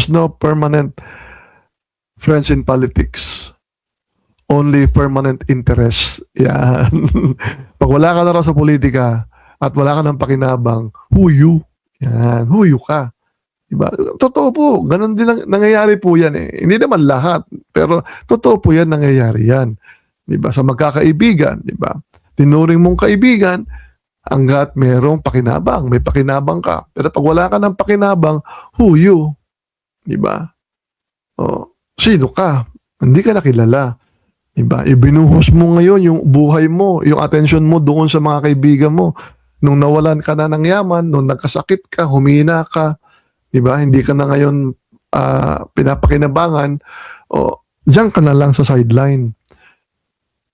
There's no permanent friends in politics. Only permanent interest. Yan. Pag wala ka na raw sa politika at wala ka ng pakinabang, who you? Yan. Who you ka? Diba? Totoo po. Ganon din nangyayari po yan eh. Hindi naman lahat. Pero totoo po yan, nangyayari yan. Diba? Sa magkakaibigan. Diba? Tinuring mong kaibigan hanggat merong pakinabang. May pakinabang ka. Pero pag wala ka ng pakinabang, who you? Diba? O, sino ka? Hindi ka nakilala. Diba? Ibinuhos mo ngayon yung buhay mo, yung attention mo doon sa mga kaibigan mo. Nung nawalan ka na ng yaman, nung nagkasakit ka, humina ka, diba? Hindi ka na ngayon pinapakinabangan, o diyan ka na lang sa sideline.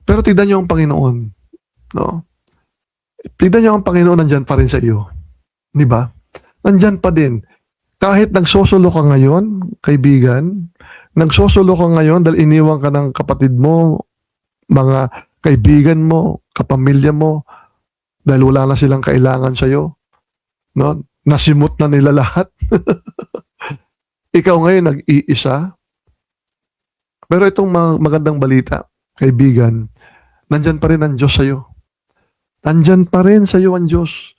Pero tignan niyo ang Panginoon. No? Tignan niyo ang Panginoon, nandyan pa rin sa iyo. Diba? Nandyan pa din. Kahit nagsosulo ka ngayon, kaibigan, nagsosulo ka ngayon dahil iniwan ka ng kapatid mo, mga kaibigan mo, kapamilya mo, dahil wala na silang kailangan sa'yo. No? Nasimot na nila lahat. Ikaw ngayon nag-iisa. Pero itong magandang balita, kaibigan, nandyan pa rin ang Diyos sa'yo. Nandyan pa rin sa'yo ang Diyos.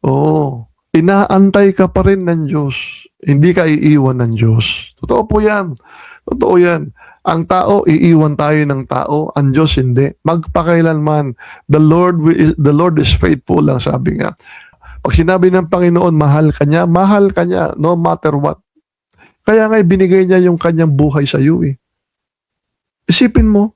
Oo. Inaantay ka pa rin ng Diyos. Hindi ka iiwan ng Diyos. Totoo po yan. Totoo yan. Ang tao, iiwan tayo ng tao. Ang Diyos, hindi. Magpakailanman. The Lord is faithful lang, sabi nga. Pag sinabi ng Panginoon, mahal ka niya no matter what. Kaya nga binigay niya yung kanyang buhay sa iyo eh. Isipin mo.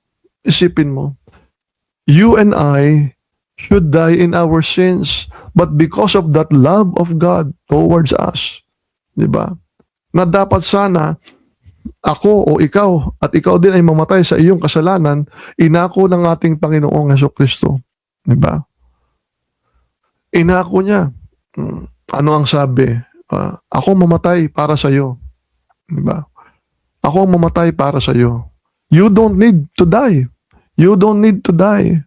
You and I should die in our sins, but because of that love of God towards us, di ba? Na dapat sana ako o ikaw at ikaw din ay mamatay sa iyong kasalanan, inako ng ating Panginoong Hesukristo, di ba? Inako niya. Ano ang sabi? Ako mamatay para sa iyo, di ba? Ako mamatay para sa iyo. You don't need to die. You don't need to die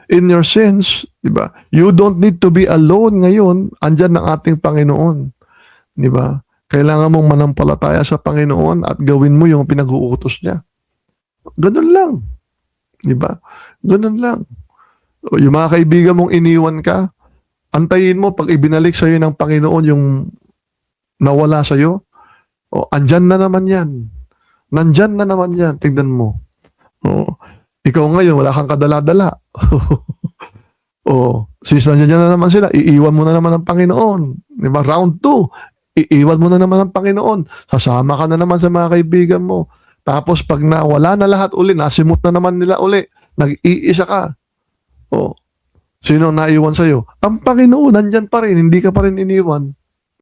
in your sins, di ba? You don't need to be alone ngayon. Andyan ng ating Panginoon, di ba? Kailangan mong manampalataya sa Panginoon at gawin mo yung pinag-uutos niya. Ganun lang, di ba? Ganun lang. Yung mga kaibigan mong iniwan ka, antayin mo pag ibinalik sa iyo ng Panginoon yung nawala sa iyo. O, andyan na naman yan. Nandyan na naman yan. Tingnan mo. O, ikaw ngayon, wala kang kadala-dala. Since nandiyan na naman sila, iiwan mo na naman ang Panginoon. Diba? Round 2, iiwan mo na naman ang Panginoon. Sasama ka na naman sa mga kaibigan mo. Tapos pag nawala na lahat uli, nasimot na naman nila uli, nag-iisa ka. Sino naiwan sa'yo? Ang Panginoon, nandyan pa rin, hindi ka pa rin iniwan.